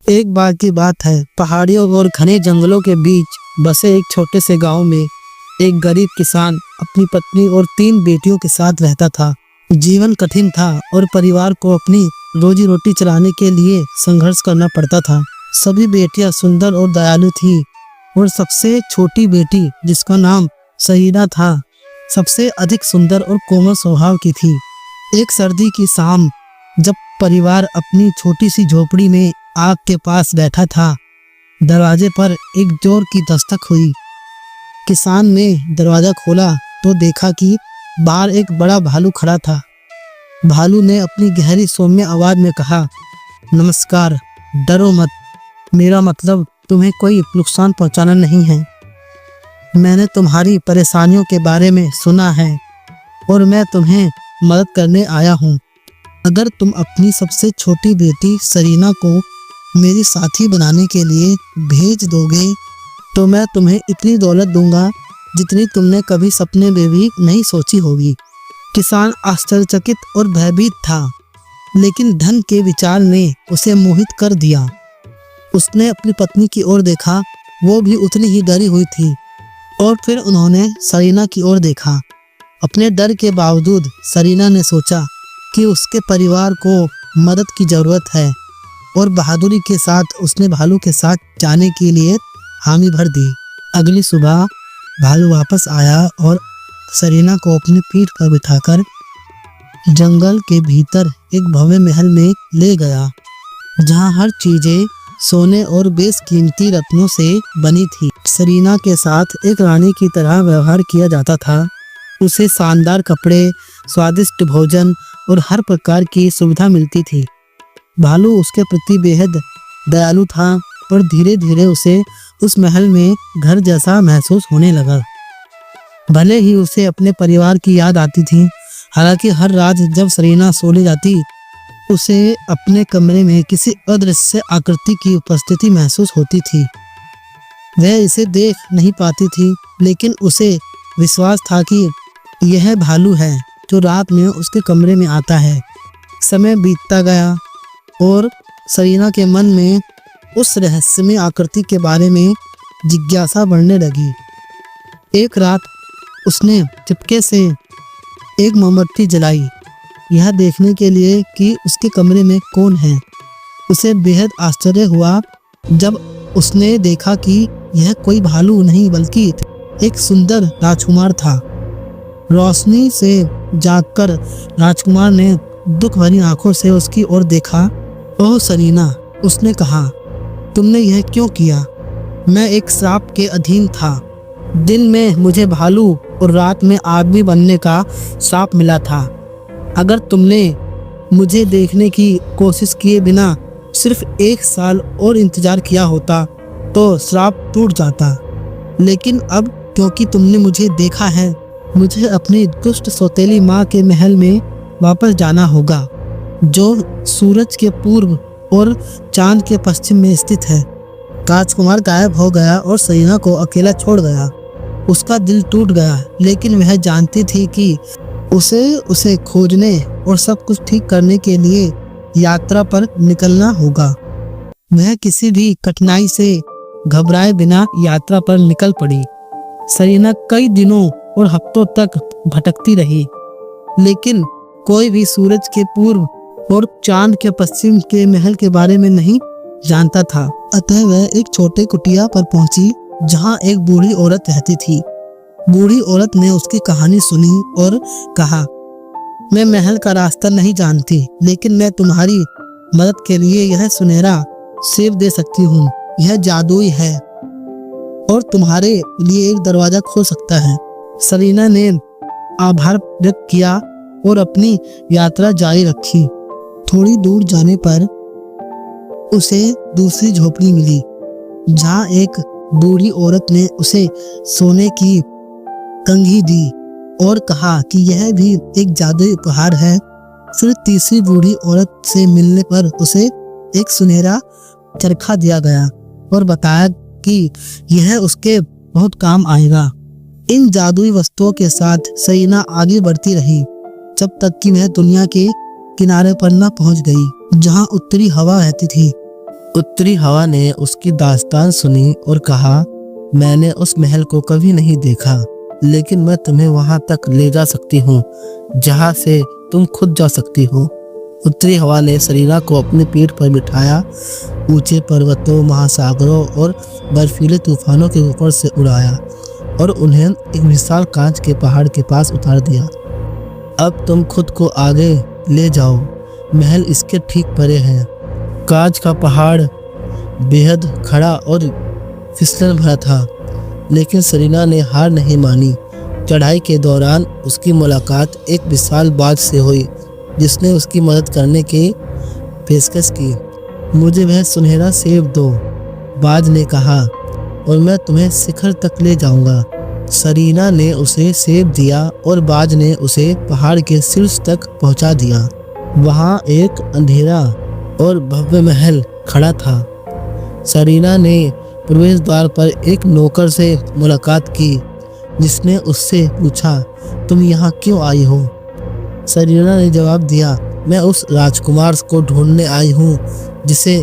एक बार की बात है, पहाड़ियों और घने जंगलों के बीच बसे एक छोटे से गांव में एक गरीब किसान अपनी पत्नी और 3 बेटियों के साथ रहता था। जीवन कठिन था और परिवार को अपनी रोजी रोटी चलाने के लिए संघर्ष करना पड़ता था। सभी बेटियां सुंदर और दयालु थी और सबसे छोटी बेटी, जिसका नाम सहीना था, सबसे अधिक सुंदर और कोमल स्वभाव की थी। एक सर्दी की शाम, जब परिवार अपनी छोटी सी झोपड़ी में आग के पास बैठा था, दरवाजे पर एक जोर की दस्तक हुई। किसान ने दरवाजा खोला तो देखा कि बाहर एक बड़ा भालू खड़ा था। भालू ने अपनी गहरी सौम्य आवाज में कहा, नमस्कार, डरो मत, मेरा मतलब तुम्हें कोई नुकसान पहुंचाना नहीं है। मैंने तुम्हारी परेशानियों के बारे में सुना है और मैं तुम्हें मदद करने आया हूँ। अगर तुम अपनी सबसे छोटी बेटी सरीना को मेरी साथी बनाने के लिए भेज दोगे तो मैं तुम्हें इतनी दौलत दूंगा जितनी तुमने कभी सपने में भी नहीं सोची होगी। किसान आश्चर्यचकित और भयभीत था, लेकिन धन के विचार ने उसे मोहित कर दिया। उसने अपनी पत्नी की ओर देखा, वो भी उतनी ही डरी हुई थी, और फिर उन्होंने सरीना की ओर देखा। अपने डर के बावजूद सरीना ने सोचा कि उसके परिवार को मदद की जरूरत है, और बहादुरी के साथ उसने भालू के साथ जाने के लिए हामी भर दी। अगली सुबह भालू वापस आया और सरीना को अपनी पीठ पर बिठाकर जंगल के भीतर एक भव्य महल में ले गया, जहां हर चीजें सोने और बेशकीमती रत्नों से बनी थी। सरीना के साथ एक रानी की तरह व्यवहार किया जाता था। उसे शानदार कपड़े, स्वादिष्ट भोजन और हर प्रकार की सुविधा मिलती थी। भालू उसके प्रति बेहद दयालु था और धीरे धीरे उसे उस महल में घर जैसा महसूस होने लगा। भले ही उसे अपने परिवार की याद आती थी, हालांकि हर रात जब सरीना सोने जाती, उसे अपने कमरे में किसी अदृश्य आकृति की उपस्थिति महसूस होती थी। वह इसे देख नहीं पाती थी, लेकिन उसे विश्वास था कि यह भालू है जो रात में उसके कमरे में आता है। समय बीतता गया और सरीना के मन में उस रहस्यमय आकृति के बारे में जिज्ञासा बढ़ने लगी। एक रात उसने चुपके से एक मोमबत्ती जलाई, यह देखने के लिए कि उसके कमरे में कौन है। उसे बेहद आश्चर्य हुआ जब उसने देखा कि यह कोई भालू नहीं बल्कि एक सुंदर राजकुमार था। रोशनी से जागकर राजकुमार ने दुख भरी आंखों से उसकी ओर देखा। ओह सरीना, उसने कहा, तुमने यह क्यों किया? मैं एक श्राप के अधीन था। दिन में मुझे भालू और रात में आदमी बनने का श्राप मिला था। अगर तुमने मुझे देखने की कोशिश किए बिना सिर्फ 1 साल और इंतजार किया होता तो श्राप टूट जाता। लेकिन अब क्योंकि तुमने मुझे देखा है, मुझे अपनी दुष्ट सौतेली माँ के महल में वापस जाना होगा, जो सूरज के पूर्व और चांद के पश्चिम में स्थित है। राजकुमार गायब हो गया और सरीना को अकेला छोड़ गया। उसका दिल टूट गया, लेकिन वह जानती थी कि उसे खोजने और सब कुछ ठीक करने के लिए यात्रा पर निकलना होगा। वह किसी भी कठिनाई से घबराए बिना यात्रा पर निकल पड़ी। सरीना कई दिनों और हफ्तों तक भटकती रही, लेकिन कोई भी सूरज के पूर्व और चांद के पश्चिम के महल के बारे में नहीं जानता था। अतः वह एक छोटे कुटिया पर पहुंची, जहां एक बूढ़ी औरत रहती थी। बूढ़ी औरत ने उसकी कहानी सुनी और कहा, मैं महल का रास्ता नहीं जानती, लेकिन मैं तुम्हारी मदद के लिए यह सुनहरा सेब दे सकती हूँ। यह जादुई है और तुम्हारे लिए एक दरवाजा खोल सकता है। सरीना ने आभार व्यक्त किया और अपनी यात्रा जारी रखी। थोड़ी दूर जाने पर उसे दूसरी झोपड़ी मिली, जहां एक बूढ़ी औरत ने उसे सोने की कंघी दी और कहा कि यह भी एक जादुई उपहार है। फिर तीसरी बूढ़ी औरत से मिलने पर उसे एक सुनहरा चरखा दिया गया और बताया कि यह उसके बहुत काम आएगा। इन जादुई वस्तुओं के साथ सरीना आगे बढ़ती रही, जब तक कि वह दुनिया के किनारे पर न पहुंच गई, जहां उत्तरी हवा रहती थी। उत्तरी हवा ने उसकी दास्तान सुनी और कहा, मैंने उस महल को कभी नहीं देखा, लेकिन मैं तुम्हें वहां तक ले जा सकती हूँ जहां से तुम खुद जा सकती हो। उत्तरी हवा ने सरीना को अपनी पीठ पर बिठाया, ऊंचे पर्वतों, महासागरों और बर्फीले तूफानों के ऊपर से उड़ाया और उन्हें एक विशाल कांच के पहाड़ के पास उतार दिया। अब तुम खुद को आगे ले जाओ, महल इसके ठीक परे है। कांच का पहाड़ बेहद खड़ा और फिसलन भरा था, लेकिन सरीना ने हार नहीं मानी। चढ़ाई के दौरान उसकी मुलाकात एक विशाल बाज से हुई, जिसने उसकी मदद करने की पेशकश की। मुझे वह सुनहरा सेब दो, बाज ने कहा, और मैं तुम्हें शिखर तक ले जाऊंगा। सरीना ने उसे सेब दिया और बाज ने उसे पहाड़ के शीर्ष तक पहुंचा दिया। वहां एक अंधेरा और भव्य महल खड़ा था। सरीना ने प्रवेश द्वार पर एक नौकर से मुलाकात की, जिसने उससे पूछा, तुम यहाँ क्यों आई हो? सरीना ने जवाब दिया, मैं उस राजकुमार को ढूंढने आई हूँ जिसे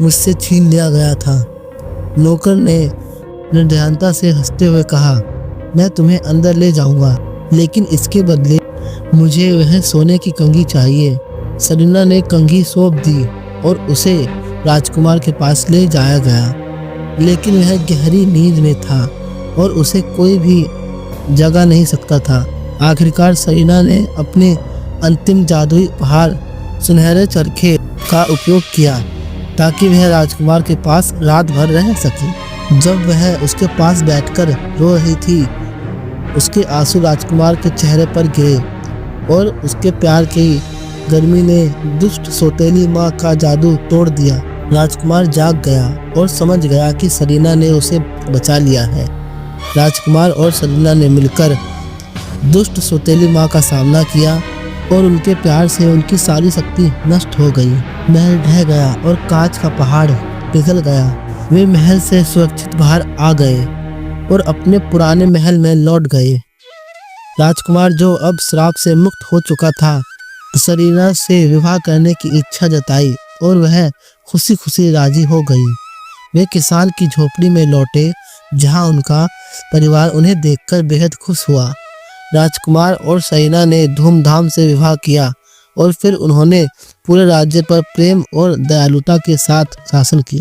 मुझसे छीन लिया गया था। नौकर ने निर्दयता से हंसते हुए कहा, मैं तुम्हें अंदर ले जाऊंगा, लेकिन इसके बदले मुझे वह सोने की कंघी चाहिए। सरीना ने कंघी सौंप दी और उसे राजकुमार के पास ले जाया गया, लेकिन वह गहरी नींद में था और उसे कोई भी जगा नहीं सकता था। आखिरकार सरीना ने अपने अंतिम जादुई उपहार सुनहरे चरखे का उपयोग किया ताकि वह राजकुमार के पास रात भर रह सके। जब वह उसके पास बैठकर रो रही थी, उसके आंसू राजकुमार के चेहरे पर गिरे और उसके प्यार की गर्मी ने दुष्ट सौतेली माँ का जादू तोड़ दिया। राजकुमार जाग गया और समझ गया कि सरीना ने उसे बचा लिया है। राजकुमार और सरीना ने मिलकर दुष्ट सौतेली माँ का सामना किया और उनके प्यार से उनकी सारी शक्ति नष्ट हो गई। महल ढह गया और कांच का पहाड़ पिघल गया। वे महल से सुरक्षित बाहर आ गए और अपने पुराने महल में लौट गए। राजकुमार, जो अब श्राप से मुक्त हो चुका था, सरीना से विवाह करने की इच्छा जताई और वह खुशी खुशी राजी हो गई। वे किसान की झोपड़ी में लौटे, जहां उनका परिवार उन्हें देखकर बेहद खुश हुआ। राजकुमार और सरीना ने धूमधाम से विवाह किया और फिर उन्होंने पूरे राज्य पर प्रेम और दयालुता के साथ शासन किया।